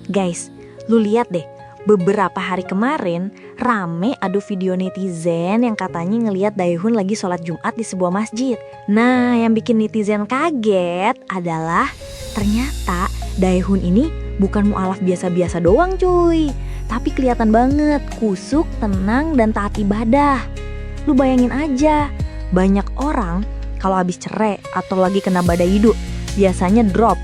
Guys, lu lihat deh, beberapa hari kemarin rame adu video netizen yang katanya ngelihat Daehun lagi sholat Jumat di sebuah masjid. Nah, yang bikin netizen kaget adalah ternyata Daehun ini bukan mualaf biasa-biasa doang cuy, tapi kelihatan banget kusuk, tenang, dan taat ibadah. Lu bayangin aja, banyak orang kalau habis cerai atau lagi kena badai hidup biasanya drop.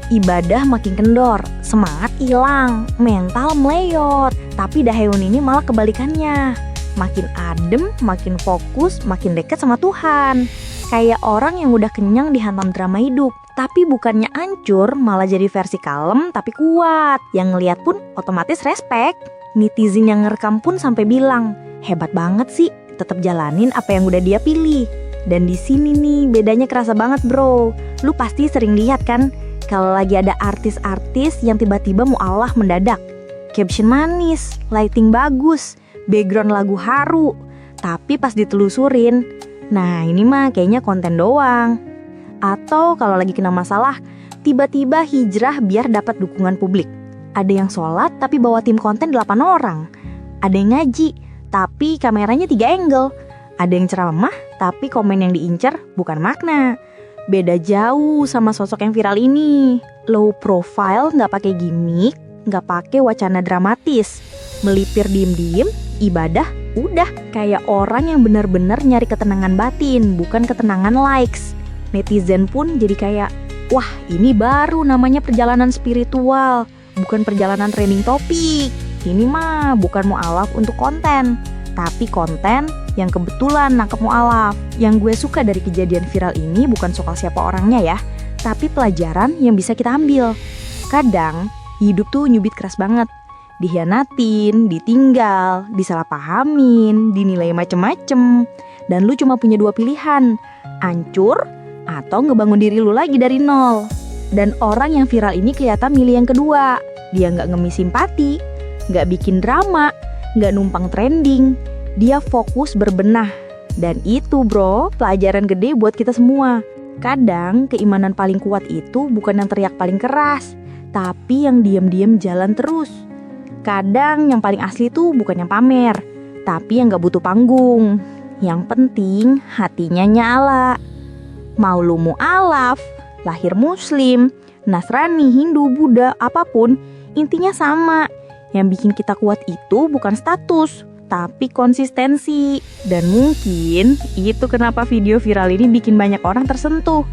Ibadah makin kendor, semangat hilang, mental meleyot. Tapi Daehun ini malah kebalikannya. Makin adem, makin fokus, makin dekat sama Tuhan. Kayak orang yang udah kenyang dihantam drama hidup. Tapi bukannya hancur, malah jadi versi kalem tapi kuat. Yang ngeliat pun otomatis respect. Netizen yang ngerekam pun sampai bilang, hebat banget sih, tetap jalanin apa yang udah dia pilih. Dan di sini nih bedanya kerasa banget bro. Lu pasti sering lihat kan? Kalau lagi ada artis-artis yang tiba-tiba mualaf mendadak. Caption manis, lighting bagus, background lagu haru. Tapi pas ditelusurin, nah ini mah kayaknya konten doang. Atau kalau lagi kena masalah, tiba-tiba hijrah biar dapat dukungan publik. Ada yang sholat tapi bawa tim konten 8 orang. Ada yang ngaji, tapi kameranya 3 angle. Ada yang ceramah, tapi komen yang diincar bukan makna. Beda jauh sama sosok yang viral ini. Low profile, gak pakai gimmick, gak pakai wacana dramatis. Melipir diem-diem, ibadah, udah. Kayak orang yang benar-benar nyari ketenangan batin, bukan ketenangan likes. Netizen pun jadi kayak, wah ini baru namanya perjalanan spiritual, bukan perjalanan trending topik. Ini mah bukan mualaf untuk konten, tapi konten yang kebetulan nangkep mualaf. Yang gue suka dari kejadian viral ini bukan soal siapa orangnya ya, tapi pelajaran yang bisa kita ambil. Kadang hidup tuh nyubit keras banget. Dihianatin, ditinggal, disalahpahamin, dinilai macem-macem. Dan lu cuma punya 2 pilihan, hancur atau ngebangun diri lu lagi dari nol. Dan orang yang viral ini kelihatan milih yang kedua. Dia gak ngemis simpati, gak bikin drama, gak numpang trending. Dia fokus berbenah. Dan itu bro, pelajaran gede buat kita semua. Kadang keimanan paling kuat itu bukan yang teriak paling keras, tapi yang diam-diam jalan terus. Kadang yang paling asli tuh bukan yang pamer, tapi yang gak butuh panggung. Yang penting hatinya nyala. Mau lu mualaf, lahir muslim, Nasrani, Hindu, Buddha, apapun, intinya sama. Yang bikin kita kuat itu bukan status, tapi konsistensi. Dan mungkin itu kenapa video viral ini bikin banyak orang tersentuh.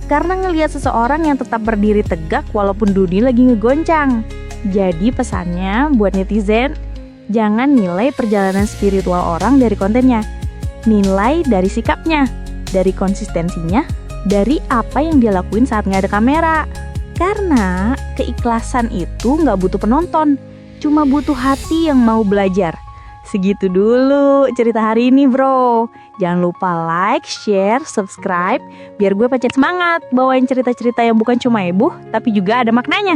Karena ngelihat seseorang yang tetap berdiri tegak walaupun dunia lagi ngegoncang. Jadi pesannya buat netizen, jangan nilai perjalanan spiritual orang dari kontennya. Nilai dari sikapnya, dari konsistensinya, dari apa yang dia lakuin saat nggak ada kamera. Karena keikhlasan itu nggak butuh penonton, cuma butuh hati yang mau belajar. Segitu dulu cerita hari ini bro. Jangan lupa like, share, subscribe, biar gue pancet semangat bawain cerita-cerita yang bukan cuma heboh tapi juga ada maknanya.